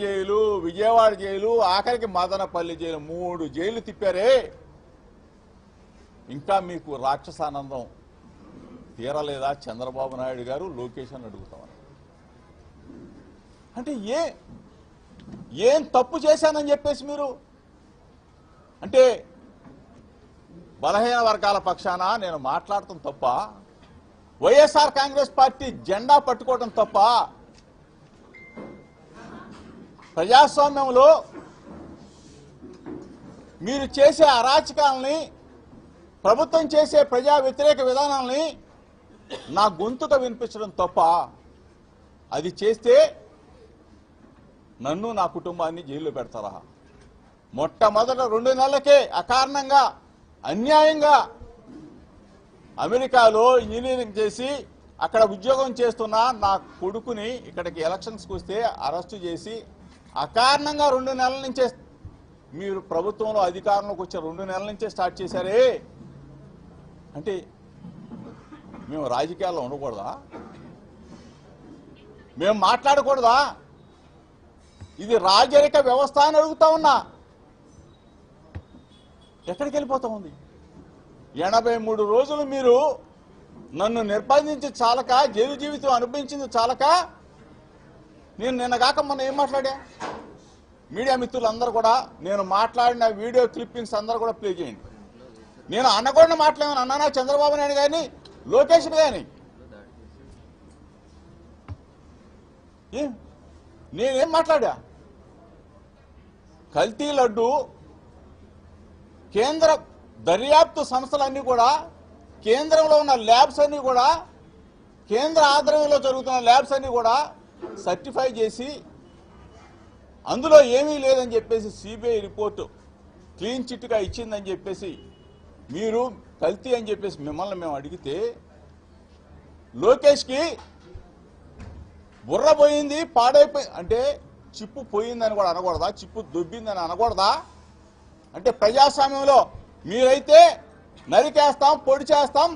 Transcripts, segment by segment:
Jail, Vijayawada jail, ఆఖరికి Madanapalle jail, 3 jail తిప్పారే. ఇంకా మీకు రాక్షసానందం తీరలేదా చంద్రబాబు నాయుడు గారు? లోకేష్ అని అడుగుతామని. అంటే ఏం తప్పు చేశానని చెప్పేసి మీరు అంటే బలహీన వర్గాల పక్షాన నేను మాట్లాడటం తప్ప, వైఎస్ఆర్ కాంగ్రెస్ పార్టీ జెండా పట్టుకోవడం తప్ప, ప్రజాస్వామ్యంలో మీరు చేసే అరాచకాలని, ప్రభుత్వం చేసే ప్రజా వ్యతిరేక విధానాలని నా గొంతుగా వినిపించడం తప్ప, అది చేస్తే నన్ను నా కుటుంబాన్ని జైల్లో పెడతారా? మొట్టమొదట 2 నెలలకే అకారణంగా అన్యాయంగా అమెరికాలో ఇంజనీరింగ్ చేసి అక్కడ ఉద్యోగం చేస్తున్న నా కొడుకుని ఇక్కడికి ఎలక్షన్స్కి వస్తే అరెస్టు చేసి అకారణంగా 2 నెలల నుంచే మీరు ప్రభుత్వంలో అధికారంలోకి వచ్చే 2 నెలల నుంచే స్టార్ట్ చేశారే. అంటే మేము రాజకీయాల్లో ఉండకూడదా? మేము మాట్లాడకూడదా? ఇది రాజరిక వ్యవస్థ అని అడుగుతా ఉన్నా. ఎక్కడికి వెళ్ళిపోతా ఉంది? 83 రోజులు మీరు నన్ను నిర్బంధించి చాలక, జైలు జీవితం అనుభవించింది చాలక, నేను నిన్నగాక మొన్న ఏం మాట్లాడా? మీడియా మిత్రులందరూ కూడా నేను మాట్లాడిన వీడియో క్లిప్పింగ్స్ అందరూ కూడా ప్లే చేయండి. నేను అనకూడని మాట్లాడమని అన్నానా చంద్రబాబు నాయుడు కానీ, లోకేష్ కానీ? నేనేం మాట్లాడా? కల్తీ లడ్డు కేంద్ర దర్యాప్తు సంస్థలన్నీ కూడా, కేంద్రంలో ఉన్న ల్యాబ్స్ అన్నీ కూడా, కేంద్ర ఆధ్వర్యంలో జరుగుతున్న ల్యాబ్స్ అన్నీ కూడా సర్టిఫై చేసి అందులో ఏమీ లేదని చెప్పేసి సిబిఐ రిపోర్టు క్లీన్ చిట్గా ఇచ్చిందని చెప్పేసి మీరు కల్తీ అని చెప్పేసి మిమ్మల్ని మేము అడిగితే, లోకేష్కి బుర్ర పోయింది, పాడైపోయి అంటే చిప్పు పోయిందని కూడా అనకూడదా? చిప్పు దొబ్బిందని అనకూడదా? అంటే ప్రజాస్వామ్యంలో మీరైతే నరికేస్తాం, పొడి చేస్తాం,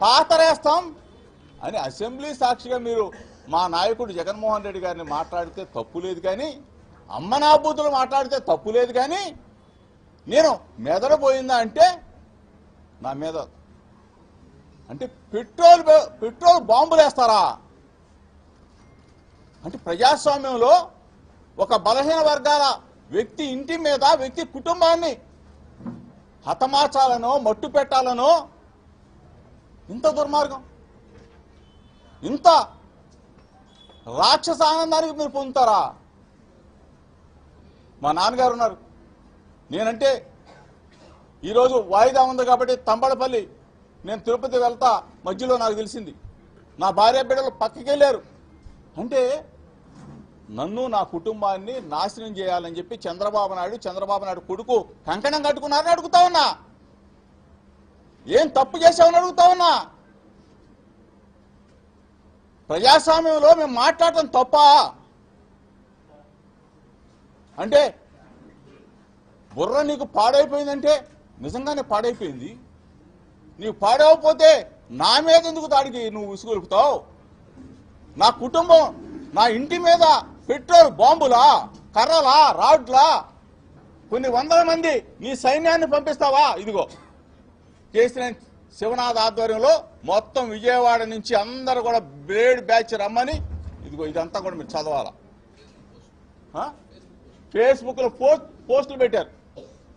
పాతరేస్తాం అని అసెంబ్లీ సాక్షిగా మీరు మా నాయకుడు జగన్మోహన్ రెడ్డి గారిని మాట్లాడితే తప్పు లేదు, కానీ అమ్మనాబూతులు మాట్లాడితే తప్పు లేదు, కానీ నేను మెదడు పోయిందా అంటే నా మీద అంటే పెట్రోల్ బాంబులు వేస్తారా? అంటే ప్రజాస్వామ్యంలో ఒక బలహీన వర్గాల వ్యక్తి ఇంటి మీద, వ్యక్తి కుటుంబాన్ని హతమార్చాలనో మట్టు పెట్టాలనో ఇంత దుర్మార్గం, ఇంత రాక్షస ఆనందానికి మీరు పొందుతారా? మా నాన్నగారు ఉన్నారు, నేనంటే ఈరోజు వాయిదా ఉంది కాబట్టి తంబడపల్లి నేను తిరుపతి వెళ్తా, మధ్యలో నాకు తెలిసింది నా భార్య బిడ్డలు పక్కకి వెళ్ళారు అంటే నన్ను నా కుటుంబాన్ని నాశనం చేయాలని చెప్పి చంద్రబాబు నాయుడు కొడుకు కంకణం కట్టుకున్నారని అడుగుతా ఉన్నా. ఏం తప్పు చేసావని అడుగుతా ఉన్నా. ప్రజాస్వామ్యంలో మేము మాట్లాడటం తప్ప అంటే బుర్ర నీకు పాడైపోయిందంటే నిజంగానే పాడైపోయింది. నీవు పాడవకపోతే నా మీద ఎందుకు దాడికి నువ్వు విసుగొలుపుతావు? నా కుటుంబం, నా ఇంటి మీద పెట్రోల్ బాంబులా, కర్రలా, రాడ్లా, కొన్ని వందల మంది నీ సైన్యాన్ని పంపిస్తావా? ఇదిగో కేసీఆర్ శివనాథ్ ఆధ్వర్యంలో మొత్తం విజయవాడ నుంచి అందరూ కూడా బ్లేడ్ బ్యాచ్ రమ్మని, ఇదిగో ఇదంతా కూడా మీరు చదవాలా. ఫేస్బుక్లో పోస్టులు పెట్టారు,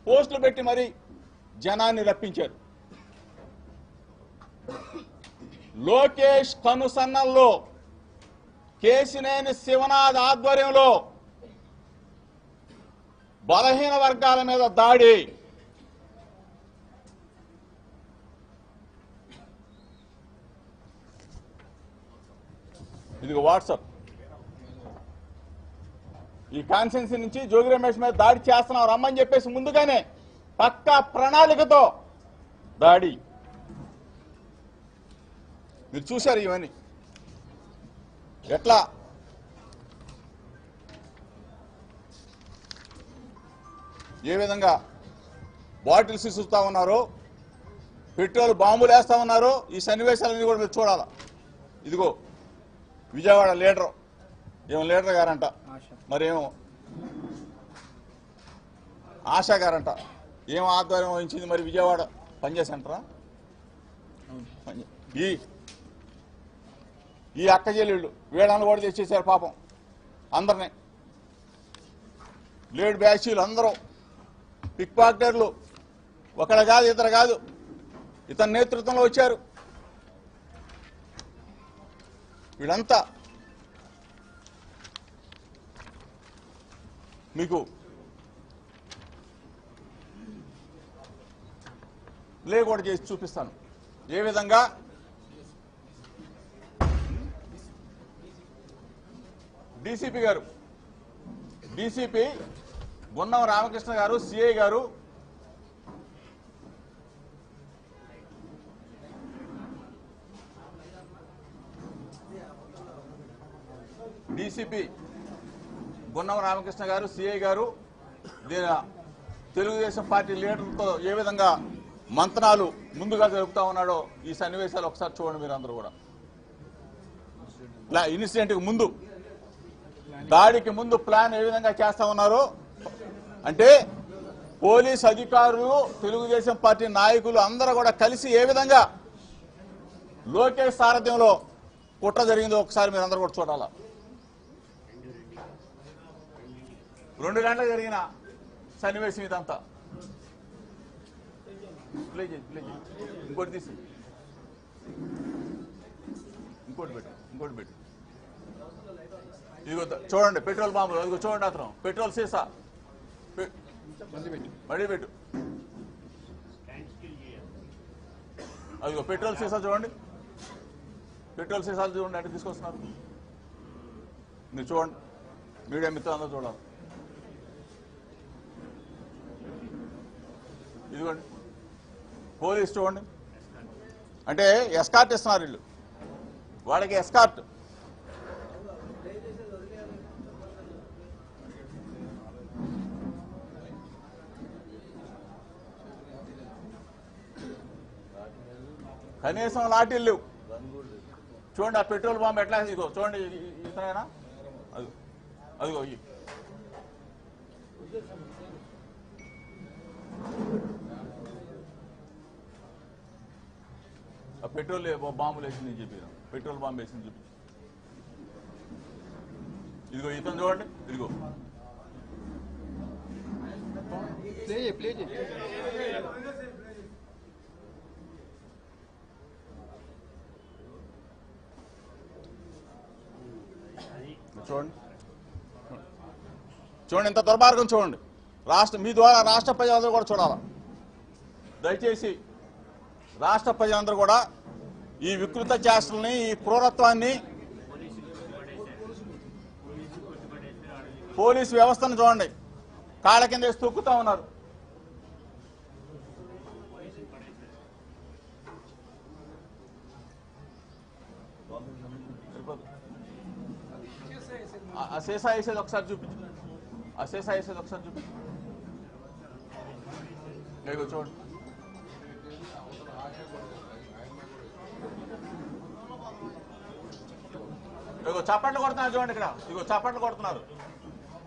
పోస్టులు పెట్టి మరి జనాన్ని రప్పించారు. లోకేష్ కనుసన్నల్లో కేసినేని శివనాథ్ ఆధ్వర్యంలో బలహీన వర్గాల మీద దాడి. ఇదిగో వాట్సాప్, ఈ కాన్స్టిట్యున్సీ నుంచి జోగి రమేష్ మీద దాడి చేస్తున్నాం రమ్మని చెప్పేసి ముందుగానే పక్కా ప్రణాళికతో దాడి. మీరు చూశారు ఇవన్నీ ఎట్లా ఏ విధంగా బాటిల్స్ ఇసుతా ఉన్నారో, పెట్రోల్ బాంబులు వేస్తా ఉన్నారో. ఈ సన్నివేశాలన్నీ కూడా మీరు చూడాలా. ఇదిగో విజయవాడ లీడర్, ఏమో లీడర్ గారంట, మరేమో ఆశా గారంట ఏం ఆధ్వర్యం వహించింది మరి విజయవాడ పనిచేసేంటరా ఈ అక్క చెల్లెళ్ళు వీళ్ళని కూడా తెచ్చేసారు పాపం అందరినీ లేడ్ బ్యాచీలు అందరూ పిక్ పాకెటర్లు ఒకరు కాదు ఇద్దరు కాదు ఇతని నేతృత్వంలో వచ్చారు వీళ్ళంతా మీకు ప్లే కూడా చేసి చూపిస్తాను ఏ విధంగా డీసీపీ గారు డీసీపీ గున్నం రామకృష్ణ గారు సిఐ గారు డీసీపీ గున్నం రామకృష్ణ గారు సిఐ గారు దీని తెలుగుదేశం పార్టీ లీడర్లతో ఏ విధంగా మంత్రాలు ముందుగా జరుపుతా ఉన్నాడో ఈ సన్నివేశాలు ఒకసారి చూడండి మీరు అందరూ కూడా ఇన్సిడెంట్కి ముందు దాడికి ముందు ప్లాన్ ఏ విధంగా చేస్తా ఉన్నారో అంటే పోలీస్ అధికారులు తెలుగుదేశం పార్టీ నాయకులు అందరూ కూడా కలిసి ఏ విధంగా లోకేష్ సారథ్యంలో కుట్ర జరిగిందో ఒకసారి మీరు అందరూ కూడా చూడాలా 2 గంటలకు జరిగిన సన్నివేశం ఇదంతా ప్లే చేయి ఇంకోటి తీసి ఇంకోటి పెట్టు ఇదిగో చూడండి పెట్రోల్ బాంబులు అదిగో చూడండి అతను పెట్రోల్ సీసా మళ్ళీ పెట్టు అదిగో పెట్రోల్ సీసా చూడండి పెట్రోల్ సీసాలు చూడండి అంటే తీసుకొస్తున్నారు మీరు చూడండి మీడియా మిత్రులు అందరూ చూడాలి ఇదిగోండి పోలీస్ చూడండి అంటే ఎస్కార్ట్ ఇస్తున్నారు వీళ్ళు వాళ్ళకి ఎస్కార్ట్ కనీసం లాఠీలు లేవు చూడండి ఆ పెట్రోల్ బాంబు ఎట్లా ఇదిగో చూడండి ఇతనైనా అదిగో పెట్రోల్ బాంబులు వేసింది చెప్పారు పెట్రోల్ బాంబు వేసింది చూపి ఇదిగో ఇతను చూడండి ఇదిగో చూడండి ఇంత దుర్మార్గం చూడండి మీ ద్వారా రాష్ట్ర ప్రజలందరూ కూడా చూడాలా దయచేసి రాష్ట్ర ప్రజలందరూ కూడా ఈ వికృత చేష్టల్ని ఈ క్రూరత్వాన్ని పోలీసు వ్యవస్థను చూడండి కాళ్ళ కింద వేసి తొక్కుతా ఉన్నారు ఆ సీసా వేసేది ఒకసారి చూపించు ఆ సీసా వేసేది ఒకసారి చూపించు ఇదిగో చూడండి ఇదిగో చప్పట్లు కొడుతున్నారు చూడండి ఇక్కడ ఇదిగో చప్పట్లు కొడుతున్నారు